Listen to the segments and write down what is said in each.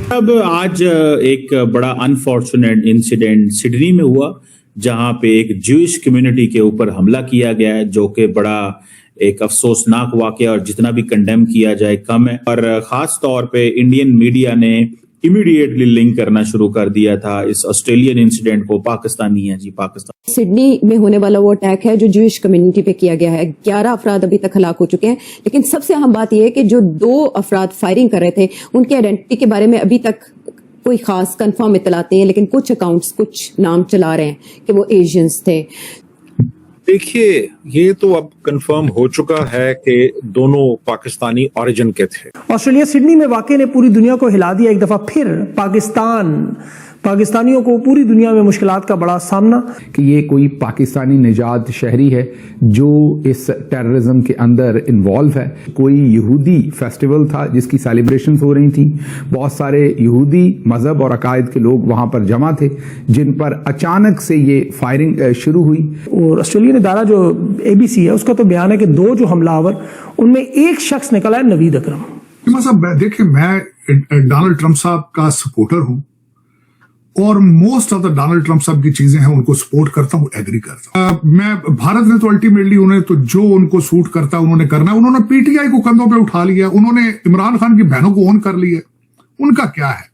अब आज एक बड़ा अनफॉर्चुनेट इंसिडेंट सिडनी में हुआ, जहां पे एक ज्यूइश कम्युनिटी के ऊपर हमला किया गया है, जो कि बड़ा एक अफसोसनाक वाकया और जितना भी कंडेम किया जाए कम है। और खास तौर पे इंडियन मीडिया ने इमीडिएटली लिंक करना शुरू कर दिया था इस ऑस्ट्रेलियन इंसिडेंट को। पाकिस्तानी है जी, पाकिस्तान। सिडनी में होने वाला वो अटैक है जो ज्यूइश कम्युनिटी पे किया गया है। 11 अफराद अभी तक हलाक हो चुके हैं, लेकिन सबसे अहम बात यह है कि जो 2 अफराद फायरिंग कर रहे थे उनकी आइडेंटिटी के बारे में अभी तक कोई खास कंफर्म इतलात नहीं है, लेकिन कुछ अकाउंट्स कुछ नाम चला रहे हैं कि वो एशियंस थे। देखिए, ये तो अब कंफर्म हो चुका है कि दोनों पाकिस्तानी ओरिजिन के थे। ऑस्ट्रेलिया सिडनी में वाकये ने पूरी दुनिया को हिला दिया। एक दफा फिर पाकिस्तानियों को पूरी दुनिया में मुश्किलात का बड़ा सामना। कि ये कोई पाकिस्तानी निजात शहरी है जो इस टेररिज्म के अंदर इन्वॉल्व है। कोई यहूदी फेस्टिवल था जिसकी सेलिब्रेशंस हो रही थी, बहुत सारे यहूदी मजहब और अकायद के लोग वहां पर जमा थे, जिन पर अचानक से ये फायरिंग शुरू हुई। और ऑस्ट्रेलियन इदारा जो ABC है उसका तो बयान है कि 2 जो हमलावर उनमें एक शख्स निकला है नवीद अकरम। देखिए, मैं डोनाल्ड ट्रंप साहब का सपोर्टर हूं और most of the Donald Trump साहब की चीजें हैं उनको सपोर्ट करता हूं, एग्री करता हूं। मैं भारत ने तो अल्टीमेटली उन्हें तो जो उनको सूट करता उन्होंने करना है। उन्होंने PTI को कंधों पे उठा लिया, उन्होंने इमरान खान की बहनों को ओन कर लिया। उनका क्या है,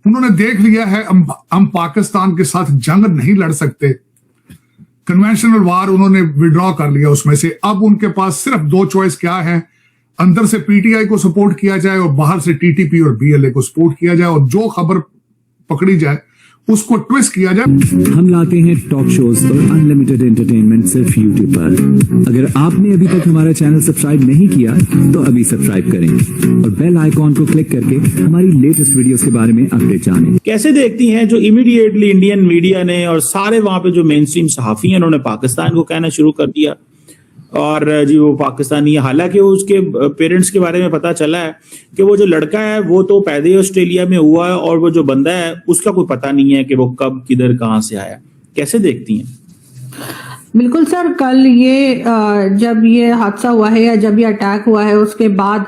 उन्होंने देख लिया है हम पाकिस्तान के साथ जंग नहीं लड़ सकते। कन्वेंशनल वार उन्होंने विड्रॉ कर लिया उसमें से। अब उनके पास सिर्फ 2 चॉइस क्या है, अंदर से PTI को सपोर्ट किया जाए और बाहर से TTP और BLA को सपोर्ट किया जाए, और जो खबर पकड़ी जाए उसको ट्विस्ट किया जाए। हम लाते हैं टॉक शोज और अनलिमिटेड एंटरटेनमेंट सिर्फ YouTube पर। अगर आपने अभी तक हमारा चैनल सब्सक्राइब नहीं किया तो अभी सब्सक्राइब करें और बेल आइकॉन को क्लिक करके हमारी लेटेस्ट वीडियोस के बारे में अपडेट जानें। कैसे देखती हैं जो इमीडिएटली इंडियन मीडिया ने और सारे वहां पे जो मेन स्ट्रीम सहाफी हैं उन्होंने पाकिस्तान को कहना शुरू कर दिया, और जी वो पाकिस्तानी, हालांकि उसके पेरेंट्स के बारे में पता चला है कि वो जो लड़का है वो तो पैदा ही ऑस्ट्रेलिया में हुआ है, और वो जो बंदा है उसका कोई पता नहीं है कि वो कब किधर कहां से आया। कैसे देखती हैं? बिल्कुल सर, कल ये जब ये हादसा हुआ है या जब ये अटैक हुआ है उसके बाद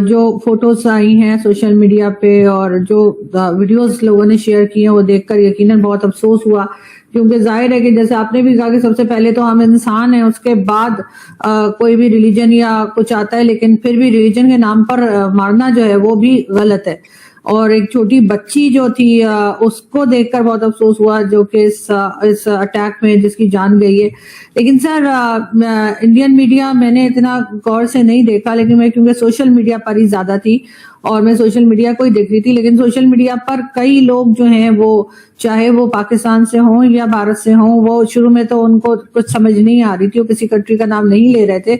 जो फोटोज आई हैं सोशल मीडिया पे और जो वीडियोस लोगों ने शेयर किए हैं वो देखकर यकीनन बहुत अफसोस हुआ। क्योंकि जाहिर है कि जैसे आपने भी कहा कि सबसे पहले तो हम इंसान हैं, उसके बाद कोई भी रिलीजन या कुछ आता है, लेकिन फिर भी रिलीजन के नाम पर मारना जो है वो भी गलत है। और एक छोटी बच्ची जो थी उसको देखकर बहुत अफसोस हुआ, जो कि इस अटैक में जिसकी जान गई है। लेकिन सर इंडियन मीडिया मैंने इतना गौर से नहीं देखा, लेकिन मैं क्योंकि सोशल मीडिया पर ही ज्यादा थी और मैं सोशल मीडिया को ही देख रही थी, लेकिन सोशल मीडिया पर कई लोग जो हैं वो चाहे वो पाकिस्तान से हों या भारत से हों, वो शुरू में तो उनको कुछ समझ नहीं आ रही थी, वो किसी कंट्री का नाम नहीं ले रहे थे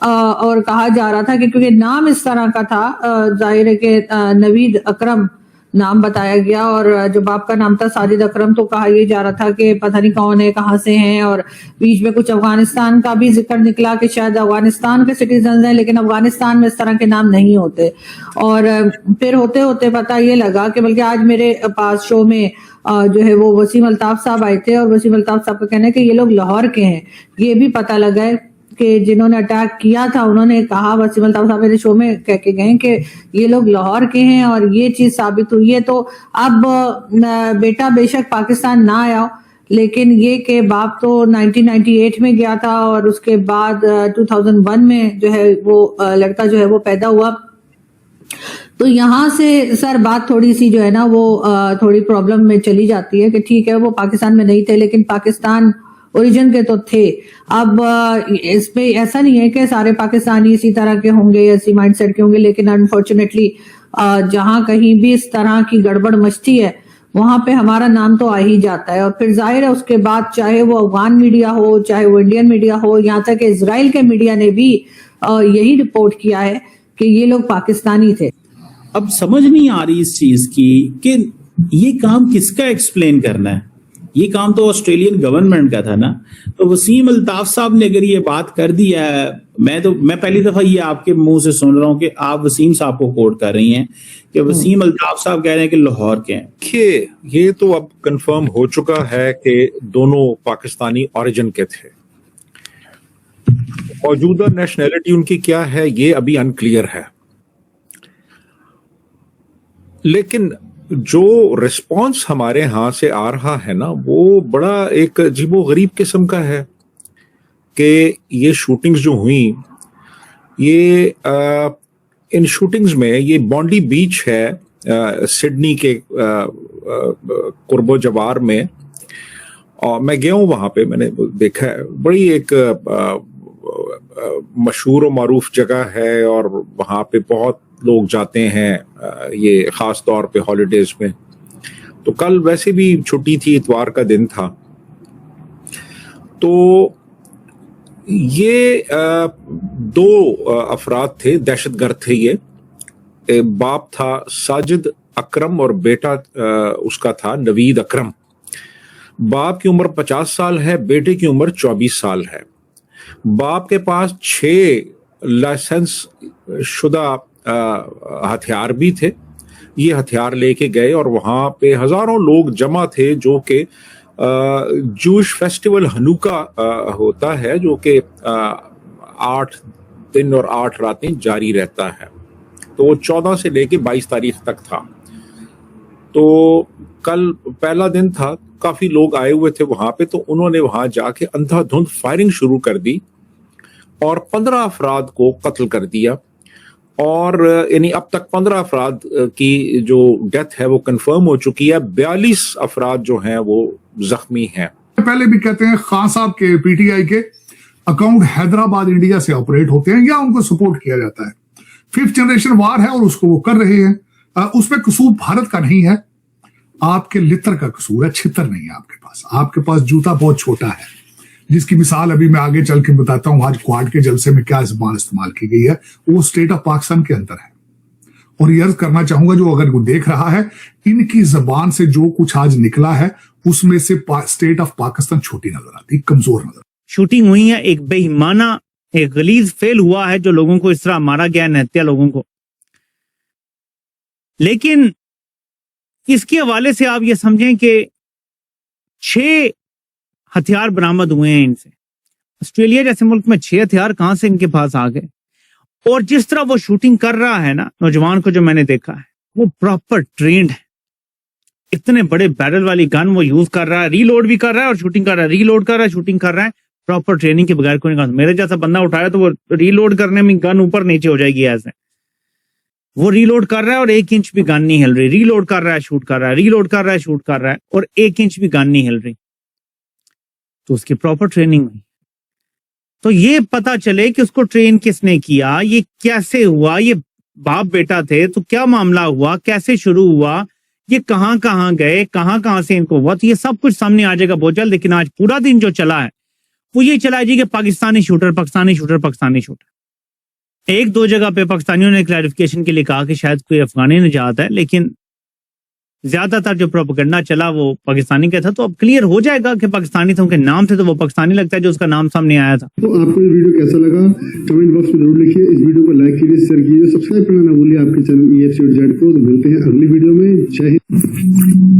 और कहा जा रहा था कि क्योंकि नाम इस तरह का था, जाहिर है कि नवीद अकरम नाम बताया गया और जो बाप का नाम था साजिद अकरम, तो कहा यह जा रहा था कि पता नहीं कौन है, कहाँ से हैं, और बीच में कुछ अफगानिस्तान का भी जिक्र निकला कि शायद अफगानिस्तान के सिटीजन हैं, लेकिन अफगानिस्तान में इस तरह के नाम नहीं होते। और फिर होते होते पता ये लगा कि बल्कि आज मेरे पास शो में जो है वो वसीम अल्ताफ साहब आए थे और वसीम अल्ताफ साहब का कहना है कि ये लोग लाहौर के हैं। ये भी पता लगा है कि जिन्होंने अटैक किया था उन्होंने कहा, वसीम अल्ताफ साहब मेरे शो में कह के गए कि ये लोग लाहौर के हैं, और ये चीज साबित हुई है। तो अब बेटा बेशक पाकिस्तान ना आया, लेकिन ये कि बाप तो 1998 में गया था और उसके बाद 2001 में जो है वो लड़का जो है वो पैदा हुआ। तो यहाँ से सर बात थोड़ी सी जो है ना वो थोड़ी प्रॉब्लम में चली जाती है कि ठीक है वो पाकिस्तान में नहीं थे, लेकिन पाकिस्तान ओरिजिन के तो थे। अब इसमें ऐसा नहीं है कि सारे पाकिस्तानी इसी तरह के होंगे, इसी माइंडसेट के होंगे, लेकिन अनफॉर्चुनेटली जहां कहीं भी इस तरह की गड़बड़ मचती है वहां पे हमारा नाम तो आ ही जाता है। और फिर जाहिर है उसके बाद चाहे वो अफगान मीडिया हो, चाहे वो इंडियन मीडिया हो, यहाँ तक इजराइल के मीडिया ने भी यही रिपोर्ट किया है कि ये लोग पाकिस्तानी थे। अब समझ नहीं आ रही इस चीज की कि ये काम किसका एक्सप्लेन करना है। ये काम तो ऑस्ट्रेलियन गवर्नमेंट का था ना। तो वसीम अल्ताफ साहब ने अगर ये बात कर दी है, मैं पहली दफा ये आपके मुंह से सुन रहा हूं कि आप वसीम साहब को कोट कर रही हैं कि वसीम अल्ताफ साहब कह रहे हैं कि लाहौर के हैं। देखिए, ये तो अब कंफर्म हो चुका है कि दोनों पाकिस्तानी ओरिजिन के थे। मौजूदा नेशनैलिटी उनकी क्या है ये अभी अनक्लियर है, लेकिन जो रिस्पांस हमारे यहाँ से आ रहा है ना, वो बड़ा एक अजीबो-गरीब किस्म का है कि ये शूटिंग्स जो हुई, ये इन शूटिंग्स में, ये बॉन्डी बीच है सिडनी के कुर्बो जवार में, और मैं गया हूँ वहाँ पे, मैंने देखा है, बड़ी एक मशहूर और मारूफ जगह है और वहाँ पे बहुत लोग जाते हैं ये ख़ास तौर पे हॉलीडेज में। तो कल वैसे भी छुट्टी थी, इतवार का दिन था, तो ये दो अफराद थे, दहशतगर्द थे ये। बाप था साजिद अकरम और बेटा उसका था नवीद अकरम। बाप की उम्र 50 साल है, बेटे की उम्र 24 साल है। बाप के पास 6 लाइसेंस शुदा हथियार भी थे। ये हथियार लेके गए और वहां पे हजारों लोग जमा थे, जो कि जूश फेस्टिवल हनुका होता है, जो कि 8 दिन और 8 रातें जारी रहता है। तो वो 14 से लेके 22 तारीख तक था। तो कल पहला दिन था, काफी लोग आए हुए थे वहां पे, तो उन्होंने वहां जाके अंधाधुंध फायरिंग शुरू कर दी और 15 अफराद को कत्ल कर दिया। और यानी अब तक 15 अफराद की जो डेथ है वो कंफर्म हो चुकी है, 42 अफराद जो हैं वो जख्मी हैं। पहले भी कहते हैं खान साहब के पीटीआई के अकाउंट हैदराबाद इंडिया से ऑपरेट होते हैं या उनको सपोर्ट किया जाता है। 5th जनरेशन वार है और उसको वो कर रहे हैं। उसमें कसूर भारत का नहीं है, आपके लितर का कसूर है, छितर नहीं है आपके पास। आपके पास जूता बहुत छोटा है, जिसकी मिसाल अभी मैं आगे चल के बताता हूं। आज क्वाड के जलसे में क्या जबान इस्तेमाल की गई है, वो स्टेट ऑफ पाकिस्तान के अंदर है। और ये अर्ज करना चाहूंगा, जो अगर वो देख रहा है, इनकी जबान से जो कुछ आज निकला है उसमें से स्टेट ऑफ पाकिस्तान छोटी नजर आती, कमजोर नजर। शूटिंग हुई है, एक बेईमाना, एक गलीज फेल हुआ है जो लोगों को इस तरह मारा गया, निहत्या लोगों को। लेकिन इसके हवाले से आप ये समझें कि 6 हथियार बरामद हुए हैं इनसे। ऑस्ट्रेलिया जैसे मुल्क में 6 हथियार कहां से इनके पास आ गए? और जिस तरह वो शूटिंग कर रहा है ना, नौजवान को जो मैंने देखा है, वो प्रॉपर ट्रेंड है। इतने बड़े बैरल वाली गन वो यूज कर रहा है, रीलोड भी कर रहा है और शूटिंग कर रहा है, रीलोड कर रहा है, शूटिंग कर रहा है, प्रॉपर ट्रेनिंग के बगैर कोई नहीं कर। मेरे जैसा बंदा उठाया तो वो रीलोड करने में गन ऊपर नीचे हो जाएगी ऐसे। वो रीलोड कर रहा है और 1 इंच भी गन नहीं हिल रही, रीलोड कर रहा है, शूट कर रहा है, रीलोड कर रहा है, शूट कर रहा है, और 1 इंच भी गन नहीं हिल रही। तो उसकी प्रॉपर ट्रेनिंग हुई। तो ये पता चले कि उसको ट्रेन किसने किया, ये कैसे हुआ, ये बाप बेटा थे तो क्या मामला हुआ, कैसे शुरू हुआ, ये कहां कहां गए, कहां कहां से इनको हुआ, तो ये सब कुछ सामने आ जाएगा बहुत जल्द। लेकिन आज पूरा दिन जो चला है वो ये चला जी कि Pakistani shooter, Pakistani shooter, Pakistani shooter. 1-2 जगह पे पाकिस्तानियों ने क्लैरिफिकेशन के लिए कहा कि शायद कोई अफगानी निजात है, लेकिन ज्यादातर जो प्रोपेगेंडा चला वो पाकिस्तानी का था। तो अब क्लियर हो जाएगा कि पाकिस्तानी थे, उनके नाम थे तो वो पाकिस्तानी लगता है जो उसका नाम सामने आया था। तो आपको ये वीडियो कैसा लगा कमेंट बॉक्स में जरूर लिखिए। इस वीडियो को लाइक कीजिए, शेयर कीजिए, सब्सक्राइब करना ना भूलिए आपके चैनल EFC और जेड को। तो मिलते हैं अगली वीडियो में। जय हिंद।